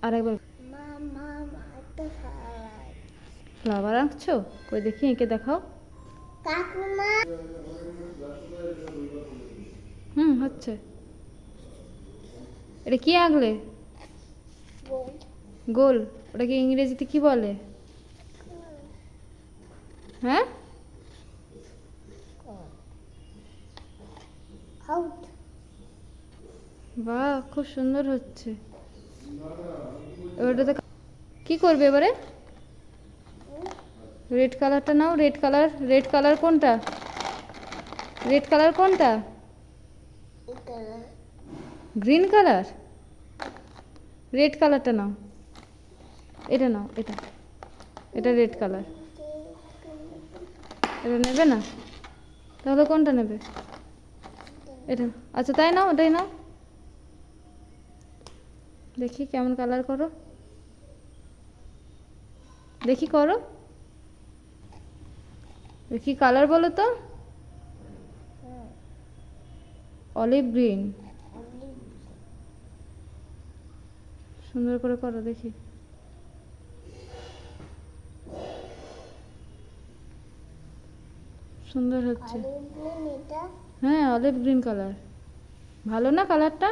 আরেকবার। একটা ফ্লাওয়ার আঁকছো? কই দেখি, এঁকে দেখাও। কাকুমা হচ্ছে। এটা কি আঁকলে? গোল গোল। ওটাকে ইংরেজিতে কি বলে? হ্যাঁ, আউট বাহ, খুব সুন্দর হচ্ছে। এবারটাতে কি করবে এবারে? রেড কালারটা নাও। রেড কালার, রেড কালার কোনটা? রেড কালার কোনটা? Green colour. রেড কালারটা নাও। এটা নাও, এটা। এটা রেড কালার। এটা নেবে না? তাহলে কোনটা নেবে? এটা। আচ্ছা, তাই নাও, ওটাই নাও। দেখি কেমন কালার করো, দেখি করো। কি কালার বলো তো? Olive green. সুন্দর করে করো দেখি। সুন্দর হচ্ছে। এটা হ্যাঁ, অলিভ গ্রিন কালার। ভালো না কালারটা?